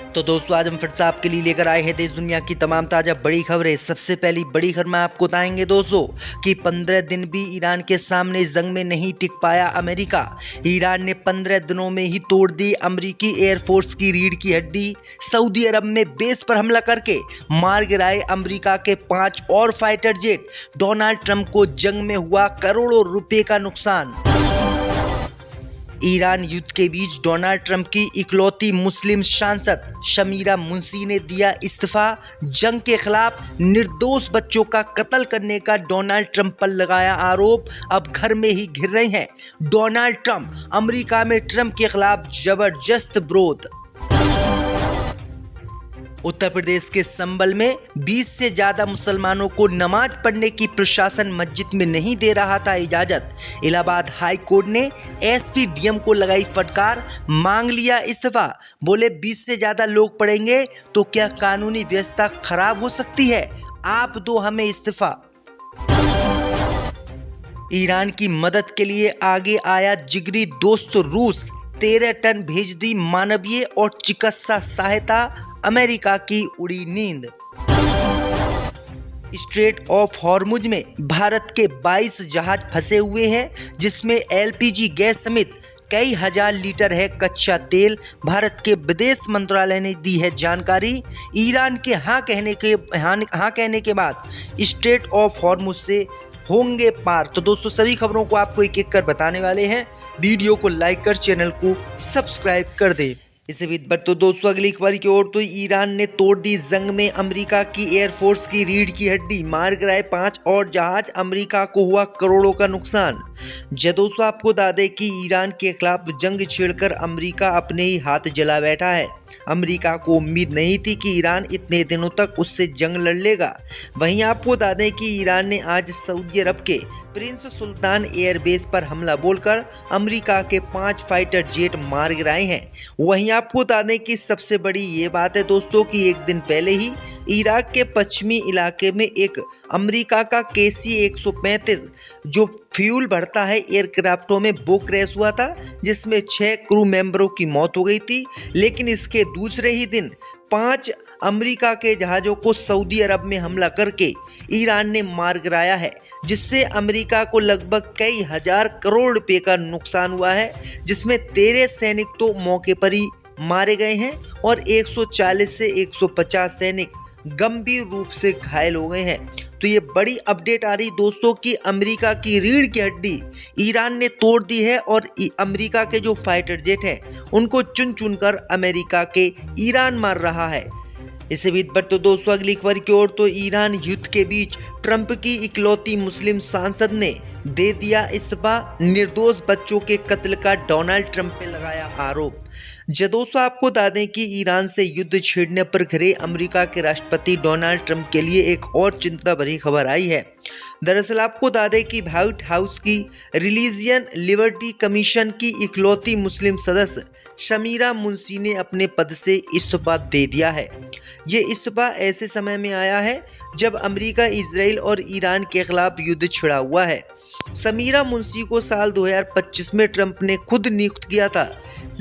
तो दोस्तों आज हम फिर से आपके लिए लेकर आए हैं देश दुनिया की तमाम ताज़ा बड़ी खबरें। सबसे पहली बड़ी खबर में आपको बताएंगे दोस्तों कि 15 दिन भी ईरान के सामने जंग में नहीं टिक पाया अमेरिका। ईरान ने 15 दिनों में ही तोड़ दी अमेरिकी एयरफोर्स की रीढ़ की हड्डी। सऊदी अरब में बेस पर हमला करके मार गिराए अमेरिका के 5 और फाइटर जेट। डोनाल्ड ट्रंप को जंग में हुआ करोड़ों रुपए का नुकसान। ईरान युद्ध के बीच डोनाल्ड ट्रंप की इकलौती मुस्लिम सांसद शमीरा मुंशी ने दिया इस्तीफा। जंग के खिलाफ निर्दोष बच्चों का कत्ल करने का डोनाल्ड ट्रंप पर लगाया आरोप। अब घर में ही घिर रहे हैं डोनाल्ड ट्रंप। अमेरिका में ट्रंप के खिलाफ जबरदस्त विरोध। उत्तर प्रदेश के संभल में 20 से ज्यादा मुसलमानों को नमाज पढ़ने की प्रशासन मस्जिद में नहीं दे रहा था इजाजत। इलाहाबाद हाई कोर्ट ने एसपी डीएम को लगाई फटकार, मांग लिया इस्तीफा। बोले 20 से ज्यादा लोग पढ़ेंगे तो क्या कानूनी व्यवस्था खराब हो सकती है, आप दो हमें इस्तीफा। ईरान की मदद के लिए आगे आया जिगरी दोस्त रूस। 13 टन भेज दी मानवीय और चिकित्सा सहायता। अमेरिका की उड़ी नींद। स्ट्रेट ऑफ हॉर्मुज में भारत के 22 जहाज फंसे हुए हैं, जिसमें एलपीजी गैस समेत कई हजार लीटर है कच्चा तेल। भारत के विदेश मंत्रालय ने दी है जानकारी। ईरान के हाँ कहने के बाद स्ट्रेट ऑफ हॉर्मुज से होंगे पार। तो दोस्तों सभी खबरों को आपको एक एक कर बताने वाले हैं। वीडियो को लाइक कर चैनल को सब्सक्राइब कर दे। इसी बीच पर तो दोस्तों अगली खबर की ओर तो ईरान ने तोड़ दी जंग में अमेरिका की एयरफोर्स की रीढ़ की हड्डी। मार गिराए 5 और जहाज। अमेरिका को हुआ करोड़ों का नुकसान। दोस्तों आपको बता दें कि ईरान के खिलाफ जंग छेड़कर अमेरिका अपने ही हाथ जला बैठा है। अमेरिका को उम्मीद नहीं थी कि ईरान इतने दिनों तक उससे जंग लड़ लेगा। वहीं आपको बता दें कि ईरान ने आज सऊदी अरब के प्रिंस सुल्तान एयरबेस पर हमला बोलकर अमेरिका के 5 फाइटर जेट मार गिराए हैं। वहीं आपको बता दें कि सबसे बड़ी ये बात है दोस्तों कि एक दिन पहले ही इराक के पश्चिमी इलाके में एक अमेरिका का KC-135 जो फ्यूल भरता है एयरक्राफ्टों में वो क्रैश हुआ था, जिसमें 6 क्रू मेंबरों की मौत हो गई थी। लेकिन इसके दूसरे ही दिन 5 अमेरिका के जहाज़ों को सऊदी अरब में हमला करके ईरान ने मार गिराया है, जिससे अमेरिका को लगभग कई हजार करोड़ रुपए का नुकसान हुआ है, जिसमें 13 सैनिक तो मौके पर ही मारे गए हैं और 140 से 150 सैनिक गंभीर रूप से घायल हो गए हैं। तो ये बड़ी अपडेट आ रही दोस्तों कि अमेरिका की रीढ़ की हड्डी ईरान ने तोड़ दी है और अमेरिका के जो फाइटर जेट हैं उनको चुन चुन कर अमेरिका के ईरान मार रहा है। इसी बीच पर तो दोस्तों अगली खबर की ओर तो ईरान युद्ध के बीच ट्रंप की इकलौती मुस्लिम सांसद ने दे दिया इस्तीफा। निर्दोष बच्चों के कत्ल का डोनाल्ड ट्रंप पे लगाया आरोप। दोस्तों आपको बता दें कि ईरान से युद्ध छेड़ने पर घिरे अमेरिका के राष्ट्रपति डोनाल्ड ट्रंप के लिए एक और चिंता भरी खबर आई है। दरअसल आपको बता दें कि व्हाइट हाउस की रिलीजियन लिबर्टी कमीशन की इकलौती मुस्लिम सदस्य शमीरा मुंशी ने अपने पद से इस्तीफा दे दिया है। ये इस्तीफा ऐसे समय में आया है जब अमेरिका इजराइल और ईरान के खिलाफ युद्ध छिड़ा हुआ है। शमीरा मुंशी को साल 2025 में ट्रंप ने खुद नियुक्त किया था,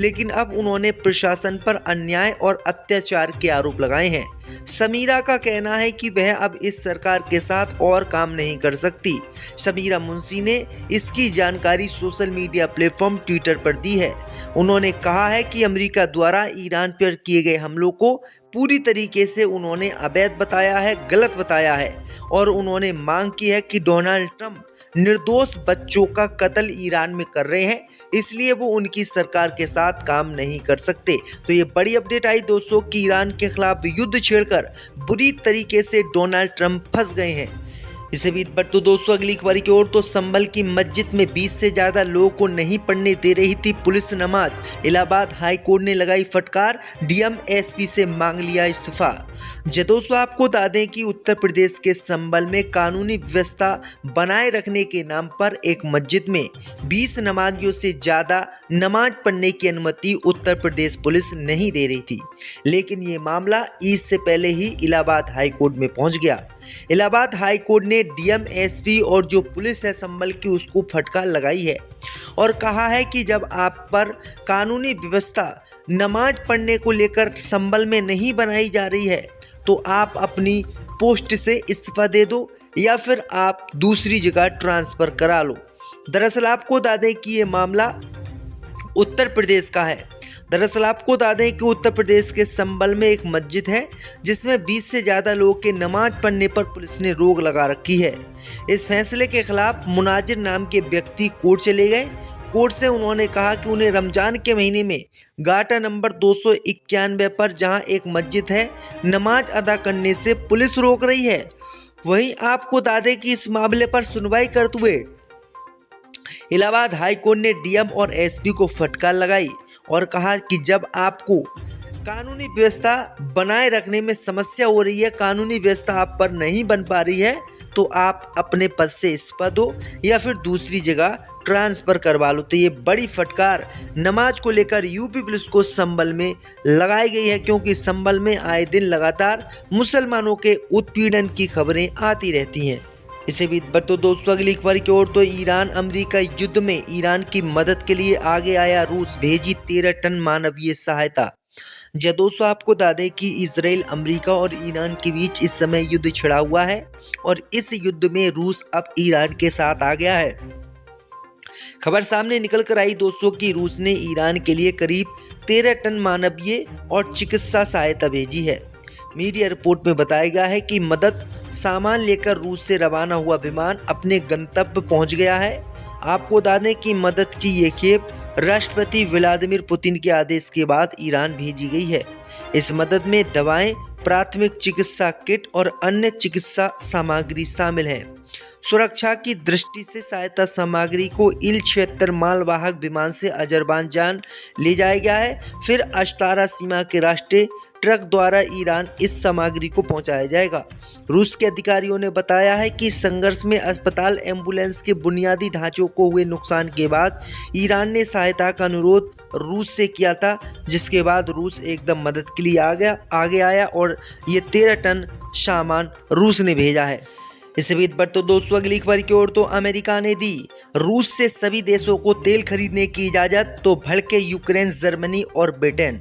लेकिन अब उन्होंने प्रशासन पर अन्याय और अत्याचार के आरोप लगाए हैं। शमीरा का कहना है कि वह अब इस सरकार के साथ और काम नहीं कर सकती। शमीरा मुंशी ने इसकी जानकारी सोशल मीडिया प्लेटफॉर्म ट्विटर पर दी है। उन्होंने कहा है कि अमेरिका द्वारा ईरान पर किए गए हमलों को पूरी तरीके से उन्होंने अवैध बताया है, गलत बताया है, और उन्होंने मांग की है कि डोनाल्ड ट्रंप निर्दोष बच्चों का कत्ल ईरान में कर रहे हैं, इसलिए वो उनकी सरकार के साथ काम नहीं कर सकते। तो ये बड़ी अपडेट आई दोस्तों कि ईरान के खिलाफ युद्ध छेड़कर बुरी तरीके से डोनाल्ड ट्रंप फंस गए हैं। इसी बीच पर तो दोस्तों अगली खबर की ओर तो संभल की मस्जिद में 20 से ज्यादा लोगों को नहीं पढ़ने दे रही थी पुलिस नमाज। इलाहाबाद हाई कोर्ट ने लगाई फटकार, डीएम एसपी से मांग लिया इस्तीफा। दोस्तों आपको बता दें कि उत्तर प्रदेश के संभल में कानूनी व्यवस्था बनाए रखने के नाम पर एक मस्जिद में 20 नमाजियों से ज्यादा नमाज पढ़ने की अनुमति उत्तर प्रदेश पुलिस नहीं दे रही थी। लेकिन ये मामला ईद से पहले ही इलाहाबाद हाई कोर्ट में पहुंच गया। इलाहाबाद हाई कोर्ट ने डीएम एसपी और जो पुलिस है संभल की उसको फटकार लगाई है और कहा है कि जब आप पर कानूनी व्यवस्था नमाज पढ़ने को लेकर संभल में नहीं बनाई जा रही है तो आप अपनी पोस्ट से इस्तीफा दे दो या फिर आप दूसरी जगह ट्रांसफ़र करा लो। दरअसल आपको बता दें कि ये मामला उत्तर प्रदेश का है। दरअसल आपको बता दें कि उत्तर प्रदेश के संभल में एक मस्जिद है जिसमें 20 से ज़्यादा लोगों के नमाज पढ़ने पर पुलिस ने रोक लगा रखी है। इस फैसले के खिलाफ मुनाजिर नाम के व्यक्ति कोर्ट चले गए। कोर्ट से उन्होंने कहा कि उन्हें रमजान के महीने में गाटा नंबर 291 पर जहां एक मस्जिद है नमाज अदा करने से पुलिस रोक रही है। वहीं आपको बता दें कि इस मामले पर सुनवाई करते हुए इलाहाबाद हाई कोर्ट ने डीएम और एसपी को फटकार लगाई और कहा कि जब आपको कानूनी व्यवस्था बनाए रखने में समस्या हो रही है, कानूनी व्यवस्था आप पर नहीं बन पा रही है, तो आप अपने पद से इस्तीफा दो या फिर दूसरी जगह ट्रांसफ़र करवा लो। तो ये बड़ी फटकार नमाज को लेकर यूपी पुलिस को संभल में लगाई गई है, क्योंकि संभल में आए दिन लगातार मुसलमानों के उत्पीड़न की खबरें आती रहती हैं। इसे भी तो दोस्तों अगली खबर की ओर तो ईरान अमेरिका युद्ध में ईरान की मदद के लिए आगे आया, रूस भेजी 13 टन मानवीय सहायता। जी दोस्तों आपको बता दें कि इजराइल अमेरिका और ईरान के बीच इस समय युद्ध छिड़ा हुआ है और इस युद्ध में रूस अब ईरान के साथ आ गया है। खबर सामने निकल कर आई दोस्तों कि रूस ने ईरान के लिए करीब 13 टन मानवीय और चिकित्सा सहायता भेजी है। मीडिया रिपोर्ट में बताया गया है कि मदद सामान लेकर रूस से रवाना हुआ विमान अपने गंतव्य पहुंच गया है। आपको बता दें कि मदद की ये खेप राष्ट्रपति व्लादिमीर पुतिन के आदेश के बाद ईरान भेजी गई है। इस मदद में दवाएं, प्राथमिक चिकित्सा किट और अन्य चिकित्सा सामग्री शामिल है। सुरक्षा की दृष्टि से सहायता सामग्री को इल-76 मालवाहक विमान से अजरबैजान ले जाया गया है, फिर अश्तारा सीमा के रास्ते ट्रक द्वारा ईरान इस सामग्री को पहुंचाया जाएगा। रूस के अधिकारियों ने बताया है कि संघर्ष में अस्पताल, एम्बुलेंस के बुनियादी ढांचों को हुए नुकसान के बाद ईरान ने सहायता का अनुरोध रूस से किया था, जिसके बाद रूस एकदम मदद के लिए आगे आया और ये 13 टन सामान रूस ने भेजा है। इसी बीच पर तो दोस्तों अगली खबर की ओर तो अमेरिका ने दी रूस से सभी देशों को तेल खरीदने की इजाज़त, तो भड़के यूक्रेन, जर्मनी और ब्रिटेन।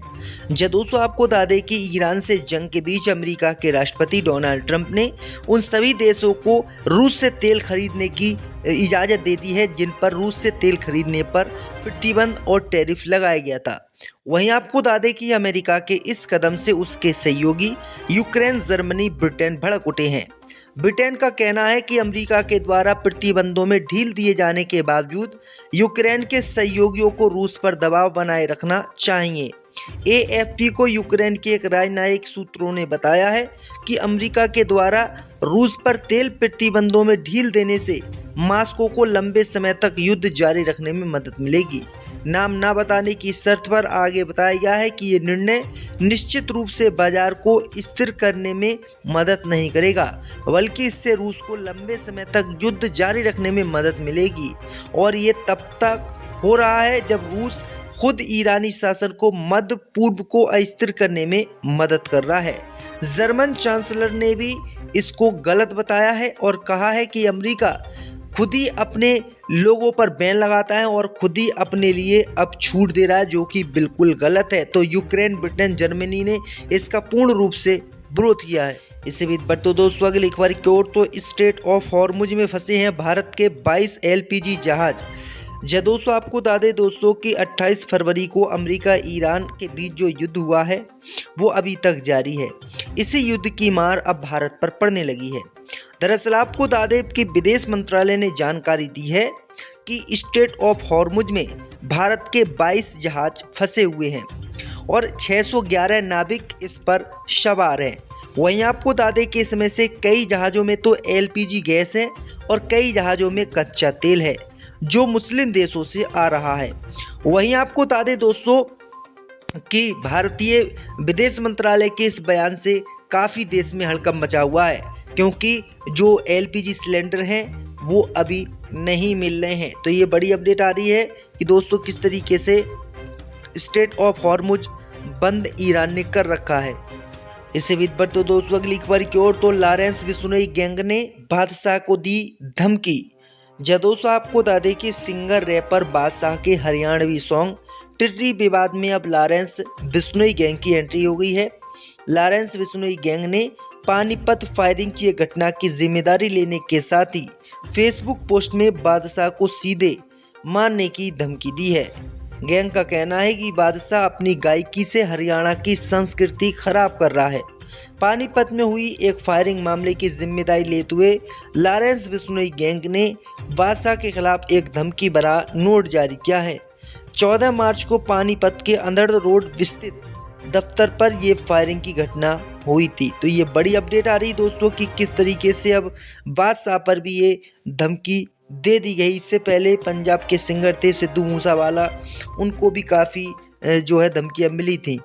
जब दोस्तों आपको बता दें कि ईरान से जंग के बीच अमेरिका के राष्ट्रपति डोनाल्ड ट्रंप ने उन सभी देशों को रूस से तेल खरीदने की इजाज़त दे दी है जिन पर रूस से तेल खरीदने पर प्रतिबंध और टैरिफ लगाया गया था। वहीं आपको बता दें कि अमेरिका के इस कदम से उसके सहयोगी यूक्रेन, जर्मनी, ब्रिटेन भड़क उठे हैं। ब्रिटेन का कहना है कि अमेरिका के द्वारा प्रतिबंधों में ढील दिए जाने के बावजूद यूक्रेन के सहयोगियों को रूस पर दबाव बनाए रखना चाहिए। एएफपी को यूक्रेन के एक राजनयिक सूत्रों ने बताया है कि अमेरिका के द्वारा रूस पर तेल प्रतिबंधों में ढील देने से मॉस्को को लंबे समय तक युद्ध जारी रखने में मदद मिलेगी। नाम न बताने की शर्त पर आगे बताया गया है कि ये निर्णय निश्चित रूप से बाजार को स्थिर करने में मदद नहीं करेगा, बल्कि इससे रूस को लंबे समय तक युद्ध जारी रखने में मदद मिलेगी। और ये तब तक हो रहा है जब रूस खुद ईरानी शासन को मध्य पूर्व को अस्थिर करने में मदद कर रहा है। जर्मन चांसलर ने भी इसको गलत बताया है और कहा है कि अमेरिका खुद ही अपने लोगों पर बैन लगाता है और खुद ही अपने लिए अब छूट दे रहा है, जो कि बिल्कुल गलत है। तो यूक्रेन, ब्रिटेन, जर्मनी ने इसका पूर्ण रूप से विरोध किया है। इसी बीच पर तो दोस्तों अगली खबर की ओर तो स्ट्रेट ऑफ हॉर्मुज में फंसे हैं भारत के 22 एलपीजी जहाज। जय दोस्तों आपको बता दें दोस्तों कि 28 फरवरी को अमेरिका ईरान के बीच जो युद्ध हुआ है वो अभी तक जारी है। इसी युद्ध की मार अब भारत पर पड़ने लगी है। दरअसल आपको बता दें कि विदेश मंत्रालय ने जानकारी दी है कि स्ट्रेट ऑफ हॉर्मुज में भारत के 22 जहाज फंसे हुए हैं और 611 नाविक इस पर सवार हैं। वहीं आपको बता दें कि इसमें से कई जहाज़ों में तो एलपीजी गैस है और कई जहाज़ों में कच्चा तेल है जो मुस्लिम देशों से आ रहा है। वहीं आपको बता दें दोस्तों कि भारतीय विदेश मंत्रालय के इस बयान से काफ़ी देश में हड़कंप मचा हुआ है, क्योंकि जो एलपीजी सिलेंडर हैं वो अभी नहीं मिल रहे हैं। तो ये बड़ी अपडेट आ रही है कि दोस्तों किस तरीके से स्ट्रेट ऑफ हॉर्मुज बंद ईरान ने कर रखा है। इससे बीच पर तो दोस्तों अगली खबर की ओर तो लॉरेंस बिश्नोई गैंग ने बादशाह को दी धमकी। जब दोस्तों आपको बता दें कि सिंगर रैपर बादशाह के हरियाणवी सॉन्ग टिर्री विवाद में अब लॉरेंस बिश्नोई गैंग की एंट्री हो गई है। लॉरेंस बिश्नोई गैंग ने पानीपत फायरिंग की घटना की जिम्मेदारी लेने के साथ ही फेसबुक पोस्ट में बादशाह को सीधे मारने की धमकी दी है। गैंग का कहना है कि बादशाह अपनी गायकी से हरियाणा की संस्कृति खराब कर रहा है। पानीपत में हुई एक फायरिंग मामले की जिम्मेदारी लेते हुए लॉरेंस बिश्नोई गैंग ने बादशाह के खिलाफ एक धमकी भरा नोट जारी किया है। 14 मार्च को पानीपत के अंधड़ रोड स्थित दफ्तर पर यह फायरिंग की घटना हुई थी। तो ये बड़ी अपडेट आ रही दोस्तों कि किस तरीके से अब बादशाह पर भी ये धमकी दे दी गई। इससे पहले पंजाब के सिंगर थे सिद्धू मूसेवाला, उनको भी काफ़ी जो है धमकियाँ मिली थी।